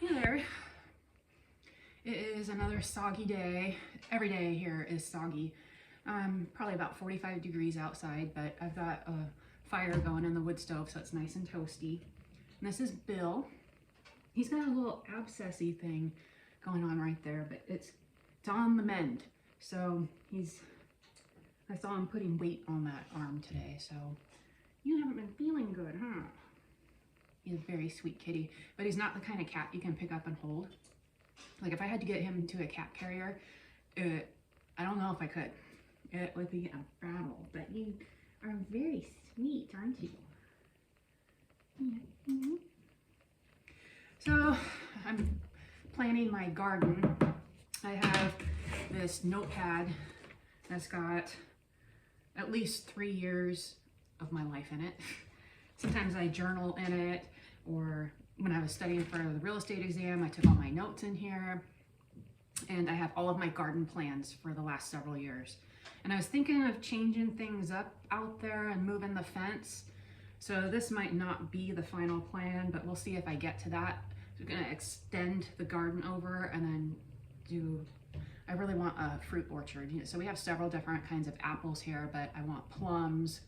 Hey there. It is another soggy day. Every day here is soggy. Probably about 45 degrees outside, but I've got a fire going in the wood stove, so it's nice and toasty. And this is Bill. He's got a little abscessy thing going on right there, but it's on the mend. So I saw him putting weight on that arm today, so you haven't been feeling good, huh? He's a very sweet kitty, but he's not the kind of cat you can pick up and hold. Like if I had to get him to a cat carrier, I don't know if I could. It would be a battle, but you are very sweet, aren't you? Mm-hmm. So I'm planning my garden. I have this notepad that's got at least 3 years of my life in it. Sometimes I journal in it, or when I was studying for the real estate exam, I took all my notes in here, and I have all of my garden plans for the last several years. And I was thinking of changing things up out there and moving the fence. So this might not be the final plan, but we'll see if I get to that. So I'm gonna extend the garden over and then I really want a fruit orchard. So we have several different kinds of apples here, but I want plums.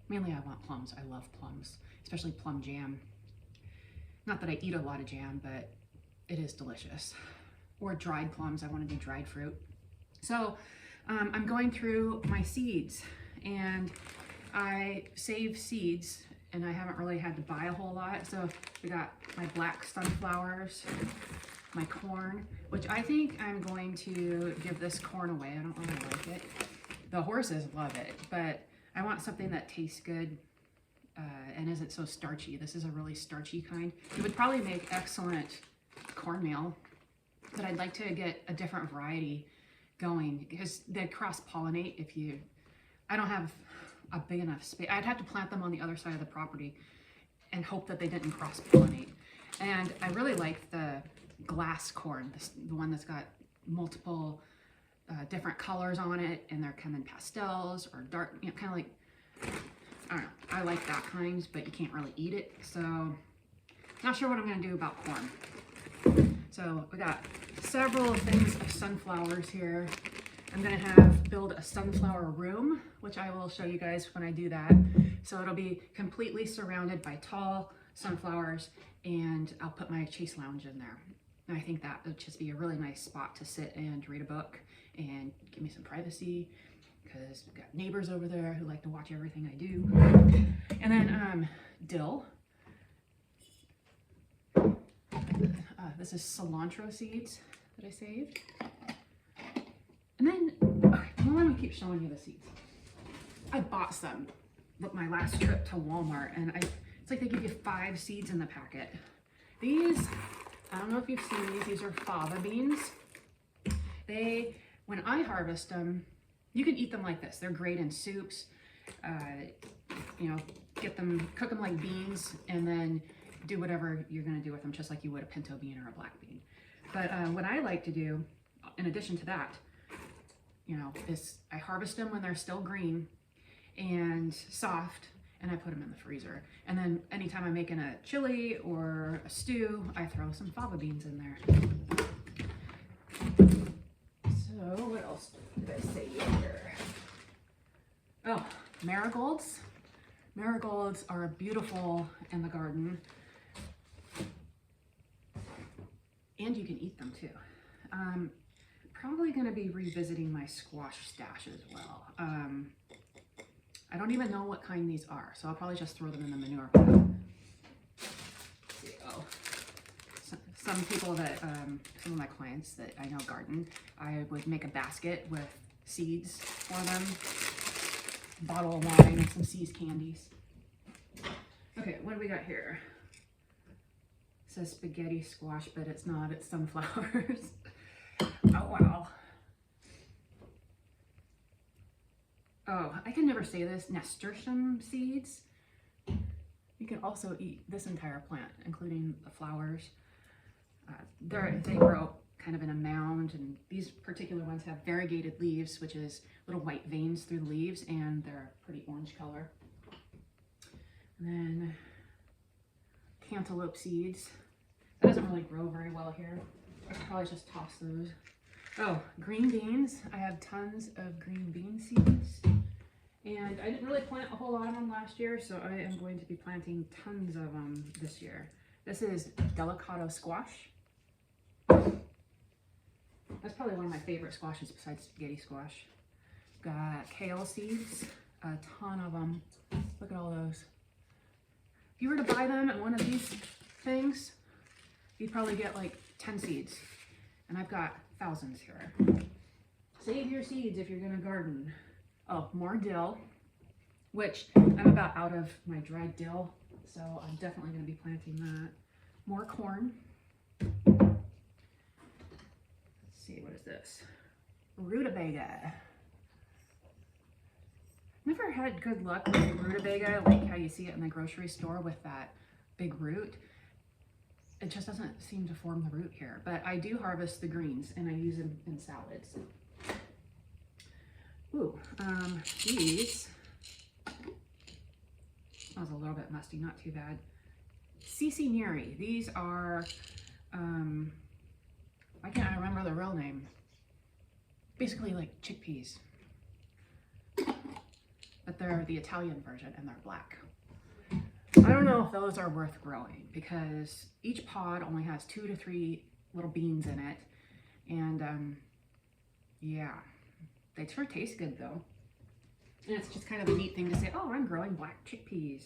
Mainly I want plums. I love plums, especially plum jam. Not that I eat a lot of jam, but it is delicious. Or dried plums. I want to do dried fruit. So I'm going through my seeds, and I save seeds, and I haven't really had to buy a whole lot. So we got my black sunflowers, my corn, which I think I'm going to give this corn away. I don't really like it. The horses love it, but I want something that tastes good and isn't so starchy. This is a really starchy kind. It would probably make excellent cornmeal, but I'd like to get a different variety going because they cross-pollinate I don't have a big enough space. I'd have to plant them on the other side of the property and hope that they didn't cross-pollinate. And I really like the glass corn, the one that's got multiple different colors on it, and they're come in pastels or dark, kind of like, I don't know. I like that kind, but you can't really eat it. So not sure what I'm going to do about corn. So we got several things of sunflowers here. I'm going to build a sunflower room, which I will show you guys when I do that. So it'll be completely surrounded by tall sunflowers, and I'll put my chase lounge in there. And I think that would just be a really nice spot to sit and read a book and give me some privacy, because we've got neighbors over there who like to watch everything I do. And then dill. This is cilantro seeds that I saved. And then, okay, well, let me keep showing you the seeds. I bought some with my last trip to Walmart, and it's like they give you 5 seeds in the packet. These, I don't know if you've seen these are fava beans. When I harvest them, you can eat them like this. They're great in soups. Get them, cook them like beans, and then do whatever you're gonna do with them, just like you would a pinto bean or a black bean. But what I like to do, in addition to that, is I harvest them when they're still green and soft, and I put them in the freezer. And then anytime I'm making a chili or a stew, I throw some fava beans in there. So what else did I say here? Oh, marigolds. Marigolds are beautiful in the garden, and you can eat them too. Probably going to be revisiting my squash stash as well. I don't even know what kind these are, so I'll probably just throw them in the manure pile. Some people that, some of my clients that I know garden, I would make a basket with seeds for them, a bottle of wine and some See's candies. Okay, what do we got here? It says spaghetti squash, but it's not, it's sunflowers. Oh, wow. Oh, I can never say this, nasturtium seeds. You can also eat this entire plant, including the flowers. They grow kind of in a mound, and these particular ones have variegated leaves, which is little white veins through the leaves, and they're pretty orange color. And then cantaloupe seeds. That doesn't really grow very well here. I should probably just toss those. Oh, green beans. I have tons of green bean seeds. And I didn't really plant a whole lot of them last year, so I am going to be planting tons of them this year. This is delicado squash. That's probably one of my favorite squashes besides spaghetti squash. Got kale seeds, a ton of them. Look at all those. If you were to buy them at one of these things, you'd probably get like 10 seeds. And I've got thousands here. Save your seeds if you're gonna garden. Oh, more dill, which I'm about out of my dried dill, so I'm definitely gonna be planting that. More corn. Let's see, what is this? Rutabaga. Never had good luck with rutabaga, like how you see it in the grocery store with that big root. It just doesn't seem to form the root here, but I do harvest the greens and I use them in salads. Ooh, these, that was a little bit musty, not too bad. Cici Neri, these are, why can't I remember the real name? Basically like chickpeas, but they're the Italian version and they're black. I don't know if those are worth growing because each pod only has 2 to 3 little beans in it. And yeah, they sure taste good though. And it's just kind of a neat thing to say, oh, I'm growing black chickpeas.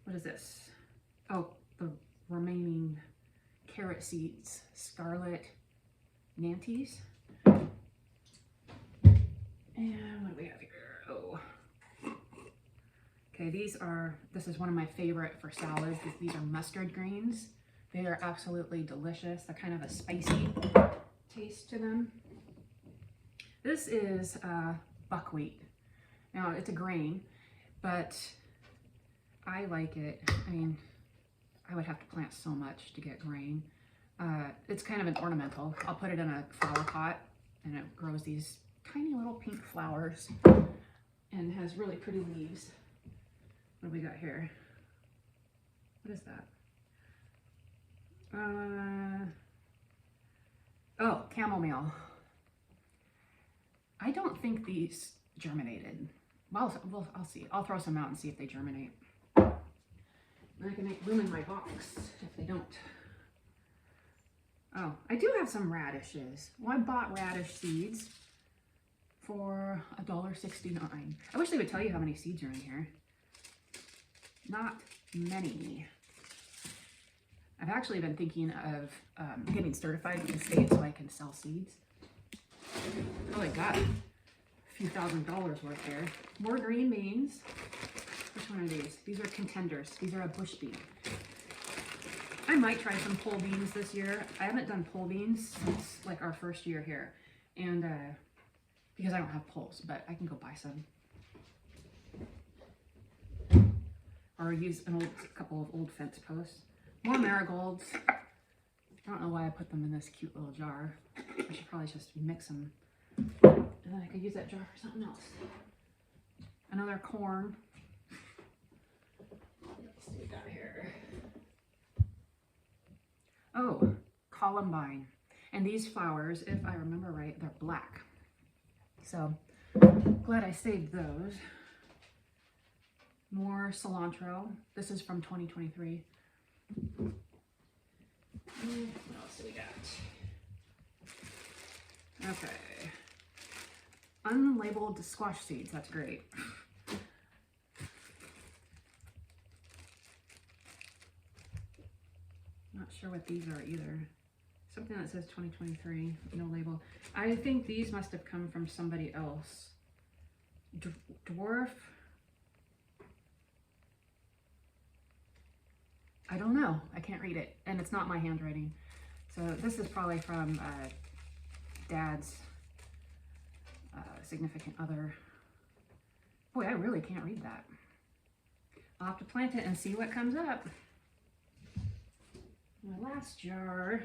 What is this? Oh, the remaining carrot seeds, scarlet nantes. And what do we have here? Oh. Okay, this is one of my favorite for salads. These are mustard greens. They are absolutely delicious. They're kind of a spicy taste to them. This is buckwheat. Now, it's a grain, but I like it. I mean, I would have to plant so much to get grain. It's kind of an ornamental. I'll put it in a flower pot, and it grows these tiny little pink flowers and has really pretty leaves. What do we got here? What is that? Oh, chamomile. I don't think these germinated. Well, I'll see. I'll throw some out and see if they germinate. And I can make room in my box if they don't. Oh, I do have some radishes. Well, I bought radish seeds for $1.69. I wish they would tell you how many seeds are in here. Not many. I've actually been thinking of getting certified with the state so I can sell seeds. Oh, I got a few $1,000s worth there. More green beans. Which one are these? These are contenders. These are a bush bean. I might try some pole beans this year. I haven't done pole beans since like our first year here. And because I don't have poles, but I can go buy some. Or use a couple of old fence posts. More marigolds. I don't know why I put them in this cute little jar. I should probably just mix them. And then I could use that jar for something else. Another corn. Let's see what we got here. Oh, columbine. And these flowers, if I remember right, they're black. So, glad I saved those. More cilantro. This is from 2023. And what else do we got? Okay. Unlabeled squash seeds. That's great. Not sure what these are either. Something that says 2023, no label. I think these must have come from somebody else. Dwarf. I don't know. I can't read it. And it's not my handwriting. So this is probably from Dad's significant other. Boy, I really can't read that. I'll have to plant it and see what comes up. My last jar.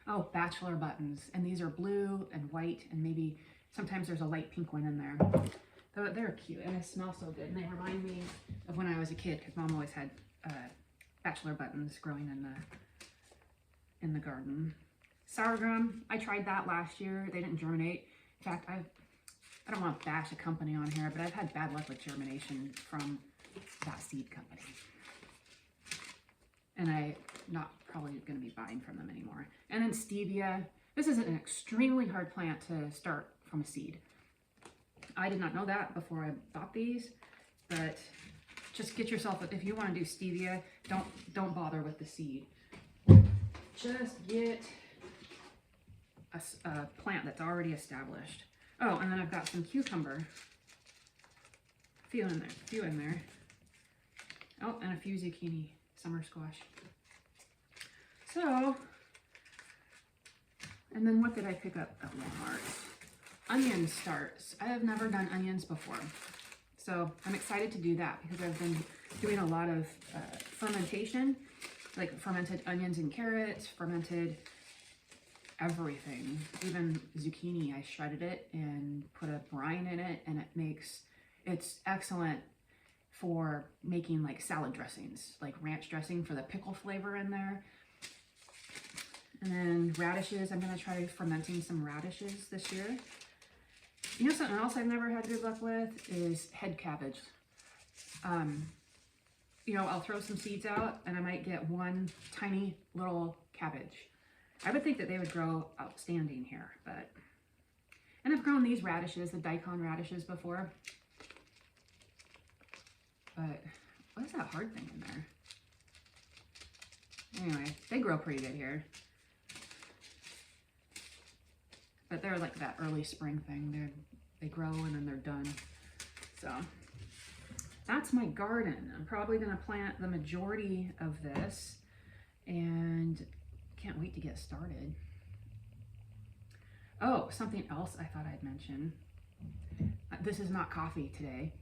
Oh, bachelor buttons. And these are blue and white and maybe sometimes there's a light pink one in there. They're cute and they smell so good. And they remind me of when I was a kid because Mom always had bachelor buttons growing in in the garden. Sorghum, I tried that last year. They didn't germinate. In fact, I don't want to bash a company on here, but I've had bad luck with germination from that seed company. And I'm not probably going to be buying from them anymore. And then stevia. This is an extremely hard plant to start from a seed. I did not know that before I bought these, but just get yourself, if you want to do stevia, don't bother with the seed. Just get a plant that's already established. Oh, and then I've got some cucumber. A few in there. Oh, and a few zucchini, summer squash. So, and then what did I pick up at Walmart? Onion starts. I have never done onions before. So I'm excited to do that because I've been doing a lot of fermentation, like fermented onions and carrots, fermented everything. Even zucchini, I shredded it and put a brine in it, and it's excellent for making like salad dressings, like ranch dressing for the pickle flavor in there. And then radishes, I'm gonna try fermenting some radishes this year. You know, something else I've never had good luck with is head cabbage. You know, I'll throw some seeds out and I might get one tiny little cabbage. I would think that they would grow outstanding here, but, and I've grown these radishes, the daikon radishes before, but what is that hard thing in there? Anyway, they grow pretty good here. But they're like that early spring thing. They grow and then they're done. So that's my garden. I'm probably gonna plant the majority of this and can't wait to get started. Oh, something else I thought I'd mention. This is not coffee today.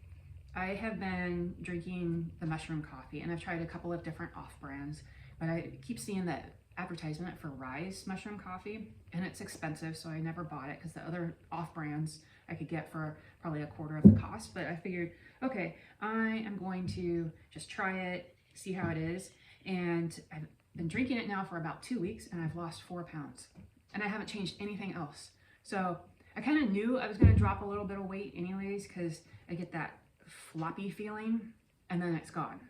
I have been drinking the mushroom coffee and I've tried a couple of different off brands, but I keep seeing that advertisement for Rise mushroom coffee and it's expensive, so I never bought it because the other off brands I could get for probably a quarter of the cost. But I figured, okay, I am going to just try it, see how it is. And I've been drinking it now for about 2 weeks and I've lost 4 pounds and I haven't changed anything else. So I kind of knew I was going to drop a little bit of weight anyways because I get that floppy feeling and then it's gone.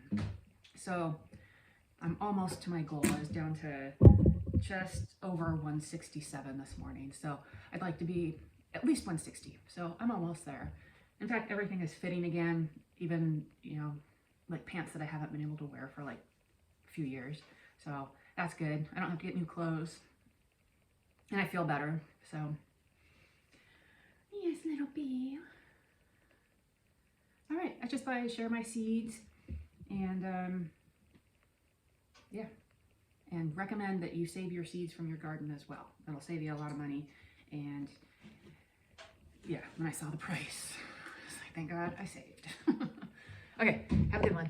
So I'm almost to my goal. I was down to just over 167 this morning. So I'd like to be at least 160. So I'm almost there. In fact, everything is fitting again, even, you know, like pants that I haven't been able to wear for like a few years. So that's good. I don't have to get new clothes. And I feel better. So, yes, little bee. All right, I just thought I'd share my seeds and yeah, and recommend that you save your seeds from your garden as well. That'll save you a lot of money. And yeah, when I saw the price, I was like, thank God I saved. Okay, have a good one.